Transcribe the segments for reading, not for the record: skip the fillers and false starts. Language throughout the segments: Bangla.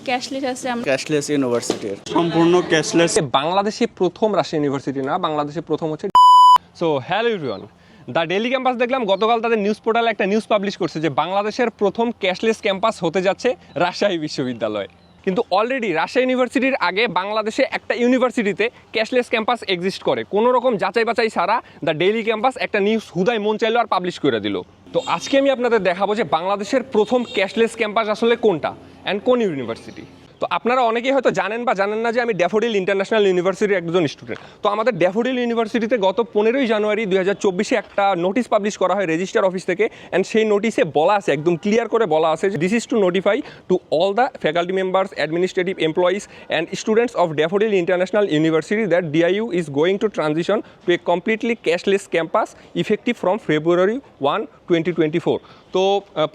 ক্যাশলেস আছে। ক্যাশলেস ইউনিভার্সিটির সম্পূর্ণ ক্যাশলেস। বাংলাদেশে প্রথম রাজশাহী ইউনিভার্সিটি না, বাংলাদেশে প্রথম হচ্ছে। So hello everyone, the daily campus দেখলাম গতকাল তাদের নিউজ পোর্টালে একটা নিউজ পাবলিশ করছে যে বাংলাদেশের প্রথম ক্যাশলেস ক্যাম্পাস হতে যাচ্ছে রাজশাহী বিশ্ববিদ্যালয়। কিন্তু অলরেডি রাজশাহী ইউনিভার্সিটির আগে বাংলাদেশে একটা ইউনিভার্সিটিতে ক্যাশলেস ক্যাম্পাস এক্সিস্ট করে, কোনো রকম যাচাই বাছাই ছাড়া দ্য ডেইলি ক্যাম্পাস একটা নিউজ হুদায় মন চাইলো আর পাবলিশ করে দিল। তো আজকে আমি আপনাদের দেখাবো যে বাংলাদেশের প্রথম ক্যাশলেস ক্যাম্পাস আসলে কোনটা অ্যান্ড কোন ইউনিভার্সিটি। তো আপনারা অনেকেই হয়তো জানেন বা জানেন না যে আমি ড্যাফোডিল ইন্টারন্যাশনাল ইউনিভার্সিটির একজন স্টুডেন্ট। তো আমাদের ড্যাফোডিল ইউনিভার্সিটিতে গত 15ই জানুয়ারি 2024 একটা নোটিশ পাবলিশ করা হয় রেজিস্ট্রার অফিস থেকে, অ্যান্ড সেই নোটিশে বলা আছে, একদম ক্লিয়ার করে বলা আছে, this is to notify to all the faculty members, administrative employees and students of daffodil international university that DIU is going to transition two A completely cashless campus effective from February 1, 2024। তো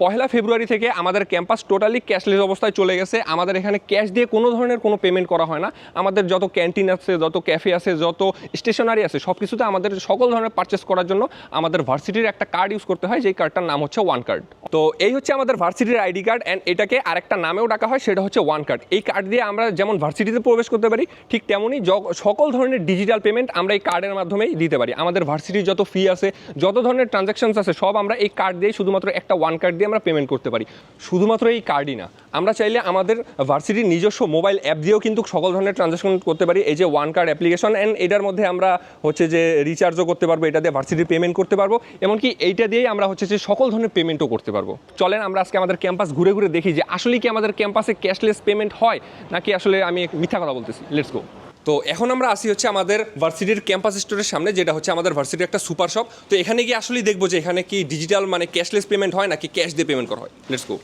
1 ফেব্রুয়ারি থেকে আমাদের ক্যাম্পাস টোটালি ক্যাশলেস অবস্থায় চলে গেছে। আমাদের এখানে ক্যাশ দিয়ে কোনো ধরনের কোনো পেমেন্ট করা হয় না। আমাদের যত ক্যান্টিন আছে, যত ক্যাফে আছে, যত স্টেশনারি আছে, সব কিছুতে আমাদের সকল ধরনের পারচেস করার জন্য আমাদের ভার্সিটির একটা কার্ড ইউজ করতে হয়, যেই কার্ডটার নাম হচ্ছে ওয়ান কার্ড। তো এই হচ্ছে আমাদের ভার্সিটির আইডি কার্ড, অ্যান্ড এটাকে আরেকটা নামেও ডাকা হয়, সেটা হচ্ছে ওয়ান কার্ড। এই কার্ড দিয়ে আমরা যেমন ভার্সিটিতে প্রবেশ করতে পারি, ঠিক তেমনই সকল ধরনের ডিজিটাল পেমেন্ট আমরা এই কার্ডের মাধ্যমেই দিতে পারি। আমাদের ভার্সিটির যত ফি আছে, যত ধরনের ট্রানজ্যাকশনস আছে, সব আমরা এই কার্ড দিয়ে, শুধুমাত্র একটা ওয়ান কার্ড দিয়ে আমরা পেমেন্ট করতে পারি। শুধুমাত্র এই কার্ডই না, আমরা চাইলে আমাদের ভার্সিটির নিজস্ব মোবাইল অ্যাপ দিয়েও কিন্তু সকল ধরনের ট্রানজ্যাকশন করতে পারি। এই যে ওয়ান কার্ড অ্যাপ্লিকেশন, অ্যান্ড এটার মধ্যে আমরা হচ্ছে যে রিচার্জও করতে পারবো, এটা দিয়ে ভার্সিটির পেমেন্ট করতে পারবো, এমনকি এইটা দিয়েই আমরা হচ্ছে যে সকল ধরনের পেমেন্টও করতে পারবো। চলেন আমরা আজকে আমাদের ক্যাম্পাস ঘুরে ঘুরে দেখি যে আসলে কি আমাদের ক্যাম্পাসে ক্যাশলেস পেমেন্ট হয় নাকি আসলে আমি মিথ্যা কথা বলতেছি। Let's go. তো এখন আমরা আসি হচ্ছে আমাদের ভার্সিটির ক্যাম্পাস স্টোরের সামনে, যেটা হচ্ছে আমাদের ভার্সিটির একটা সুপার শপ। তো এখানে গিয়ে আসলেই দেখবো যে এখানে কি ডিজিটাল মানে ক্যাশলেস পেমেন্ট হয় নাকি ক্যাশ দিয়ে পেমেন্ট করা হয়। Let's go.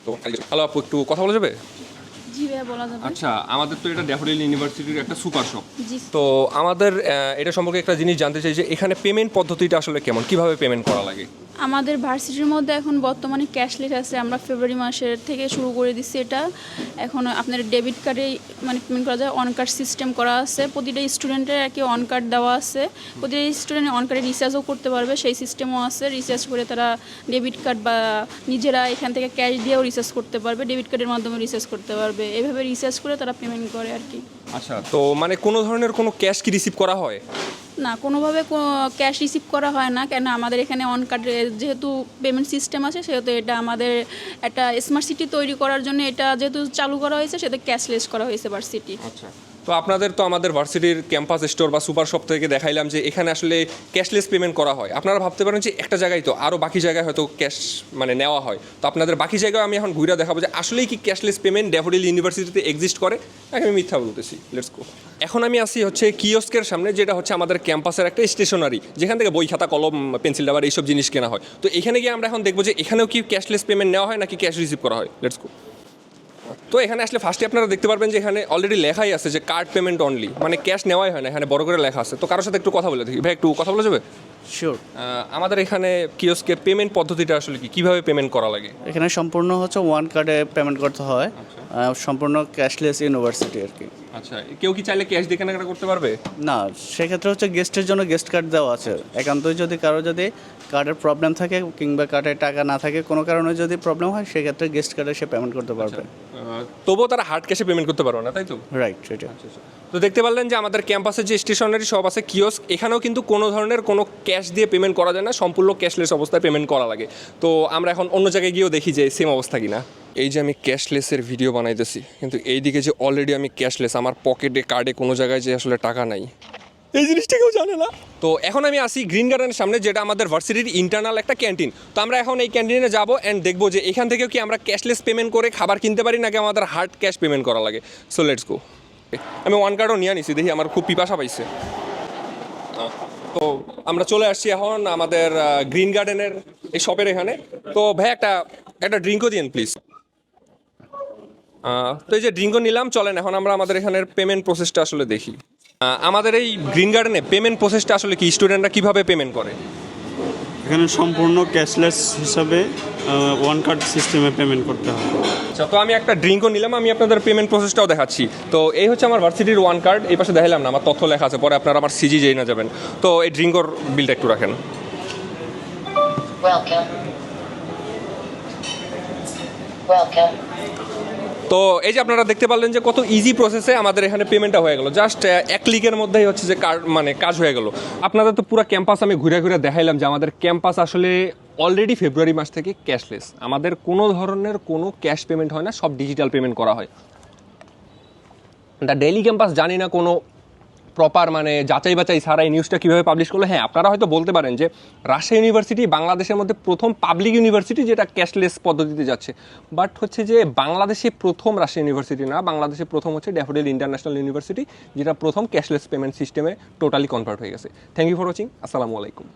তো হ্যালো আপু, একটু কথা বলা যাবে? জি ভাইয়া, বলা যাবে। আচ্ছা, আমাদের তো এটা ড্যাফোডিল ইউনিভার্সিটির একটা সুপার শপ। জি। তো আমাদের এটা সম্পর্কে একটা জিনিস জানতে চাই যে এখানে পেমেন্ট পদ্ধতিটা আসলে কেমন, কিভাবে পেমেন্ট করা লাগে? আমাদের ভার্সিটির মধ্যে এখন বর্তমানে ক্যাশলেস আছে। আমরা ফেব্রুয়ারি মাসের থেকে শুরু করে দিচ্ছি এটা। এখন আপনার ডেবিট কার্ডে মানে পেমেন্ট করা যায়, অন কার্ড সিস্টেম করা আছে। প্রতিটা স্টুডেন্টের আর কি অন কার্ড দেওয়া আছে। প্রতিটা স্টুডেন্ট অন কার্ডে রিচার্জও করতে পারবে, সেই সিস্টেমও আছে। রিচার্জ করে তারা ডেবিট কার্ড বা নিজেরা এখান থেকে ক্যাশ দিয়েও রিচার্জ করতে পারবে, ডেবিট কার্ডের মাধ্যমে রিচার্জ করতে পারবে। এভাবে রিচার্জ করে তারা পেমেন্ট করে আর কি। আচ্ছা, তো মানে কোনো ধরনের কোনো ক্যাশ কি রিসিভ করা হয়? না, কোনোভাবে ক্যাশ রিসিভ করা হয় না, কেন আমাদের এখানে অন কার্ড যেহেতু পেমেন্ট সিস্টেম আছে, সেহেতু এটা আমাদের একটা স্মার্ট সিটি তৈরি করার জন্য এটা যেহেতু চালু করা হয়েছে, সেটা ক্যাশলেস করা হয়েছে ভার্সিটি। আচ্ছা, তো আপনাদের তো আমাদের ভার্সিটির ক্যাম্পাস স্টোর বা সুপার শপ থেকে দেখাইলাম যে এখানে আসলে ক্যাশলেস পেমেন্ট করা হয়। আপনারা ভাবতে পারেন যে একটা জায়গায় তো আরও বাকি জায়গায় হয়তো ক্যাশ মানে নেওয়া হয়। তো আপনাদের বাকি জায়গায় আমি এখন ঘুরে দেখাবো যে আসলেই কি ক্যাশলেস পেমেন্ট ড্যাফোডিল ইউনিভার্সিটিতে এক্সিস্ট করে নাকি আমি মিথ্যা বলতেছি। Let's go. এখন আমি আসি হচ্ছে কিওস্কের সামনে, যেটা হচ্ছে আমাদের ক্যাম্পাসের একটা স্টেশনারি, যেখান থেকে বই খাতা কলম পেন্সিল রাবার এইসব জিনিস কেনা হয়। তো এখানে গিয়ে আমরা এখন দেখবো যে এখানেও কি ক্যাশলেস পেমেন্ট নেওয়া হয় নাকি ক্যাশ রিসিভ করা হয়। Let's go. তো এখানে আসলে ফার্স্টে আপনারা দেখতে পারবেন যে এখানে অলরেডি লেখাই আছে যে কার্ড পেমেন্ট অনলি, মানে ক্যাশ নেওয়াই হয় না, এখানে বড় করে লেখা আছে। তো কারোর সাথে একটু কথা বলে দেখি। ভাই, একটু কথা বলা যাবে? শিওর। আমাদের এখানে কিওস্কে পেমেন্ট পদ্ধতিটা আসলে কি, কিভাবে পেমেন্ট করা লাগে? এখানে সম্পূর্ণ হচ্ছে ওয়ান কার্ডে পেমেন্ট করতে হয়, সম্পূর্ণ ক্যাশলেস ইউনিভার্সিটি আর কি। আচ্ছা, কেউ কি চাইলে ক্যাশ দিয়ে কেনাকাটা করতে পারবে? না, সেক্ষেত্রে হচ্ছে গেস্টের জন্য গেস্ট কার্ড দেওয়া আছে। একান্তই যদি কারো যদি কার্ডের প্রবলেম থাকে কিংবা কার্ডে টাকা না থাকে, কোনো কারণে যদি প্রবলেম হয়, সেক্ষেত্রে গেস্ট কার্ডে সে পেমেন্ট করতে পারবে। তবুও তারা হার্ড ক্যাশে পেমেন্ট করতে পারবে না, তাই তো? রাইট, সেটা। তো দেখতে পারলেন যে আমাদের ক্যাম্পাসে যে স্টেশনারি শপ আছে কিওস্ক, এখানেও কিন্তু কোনো ধরনের কোনো ক্যাশ দিয়ে পেমেন্ট করা যায় না, সম্পূর্ণ ক্যাশলেস অবস্থায় পেমেন্ট করা লাগে। তো আমরা এখন অন্য জায়গায় গিয়েও দেখি যে সেম অবস্থা কিনা। এই যে আমি ক্যাশলেসের ভিডিও বানাইতেছি, কিন্তু এইদিকে যে অলরেডি আমি ক্যাশলেস, আমার পকেটে কার্ডে কোনো জায়গায় যে আসলে টাকা নাই, এই জিনিসটা কেউ জানে না। তো এখন আমি আসি গ্রিন গার্ডেনের সামনে, যেটা আমাদের ভার্সিটির ইন্টারনাল একটা ক্যান্টিন। তো আমরা এখন এই ক্যান্টিনে যাবো অ্যান্ড দেখবো যে এখান থেকেও কি আমরা ক্যাশলেস পেমেন্ট করে খাবার কিনতে পারি নাকি আমাদের হার্ড ক্যাশ পেমেন্ট করা লাগে। So let's go. আমি ওয়ান কার্ডও নিয়ে নিছি, দেখি আমার খুব পিপাসা পাইছে। তো আমরা চলে আসছি এখন আমাদের গ্রিন গার্ডেনের এই শপের এখানে। তো ভাই একটা ড্রিঙ্কও দিন প্লিজ। তো এই যে ড্রিঙ্কও নিলাম, চলেন এখন আমরা আমাদের এখানের পেমেন্ট প্রসেসটা আসলে দেখি। আমাদের এই গ্রিন গার্ডেনে পেমেন্ট প্রসেসটা আসলে কি, স্টুডেন্টরা কীভাবে পেমেন্ট করে? এখানে সম্পূর্ণ ক্যাশলেস হিসাবে ওয়ান কার্ড সিস্টেমে পেমেন্ট করতে হয়। আচ্ছা, তো আমি একটা ড্রিঙ্কও নিলাম, আমি আপনাদের পেমেন্ট প্রসেসটাও দেখাচ্ছি। তো এই হচ্ছে আমার ভার্সিটির ওয়ান কার্ড, এই পাশে দেখালাম না, আমার তথ্য লেখা আছে, পরে আপনারা আমার সিজি যেই না যাবেন। তো এই ড্রিঙ্কর বিলটা একটু রাখেন। Welcome. তো এই যে আপনারা দেখতে পারলেন যে কত ইজি প্রসেসে আমাদের এখানে পেমেন্টটা হয়ে গেল, জাস্ট এক ক্লিকের মধ্যেই হচ্ছে যে মানে কাজ হয়ে গেল। আপনাদের তো পুরো ক্যাম্পাস আমি ঘুরে ঘুরে দেখাইলাম যে আমাদের ক্যাম্পাস আসলে অলরেডি ফেব্রুয়ারি মাস থেকে ক্যাশলেস, আমাদের কোনো ধরনের কোনো ক্যাশ পেমেন্ট হয় না, সব ডিজিটাল পেমেন্ট করা হয়। দ্য ডেইলি ক্যাম্পাস জানি না কোনো প্রপার মানে যাচাই বাছাই ছাড়া এই নিউজটা কীভাবে পাবলিশ করলো। হ্যাঁ, আপনারা হয়তো বলতে পারেন যে রাজশাহী ইউনিভার্সিটি বাংলাদেশের মধ্যে প্রথম পাবলিক ইউনিভার্সিটি যেটা ক্যাশলেস পদ্ধতিতে যাচ্ছে, বাট হচ্ছে যে বাংলাদেশে প্রথম রাজশাহী ইউনিভার্সিটি না, বাংলাদেশে প্রথম হচ্ছে ড্যাফোডিল ইন্টারন্যাশনাল ইউনিভার্সিটি, যেটা প্রথম ক্যাশলেস পেমেন্ট সিস্টেমে টোটালি কনভার্ট হয়ে গেছে। Thank you for watching. আসসালামু আলাইকুম।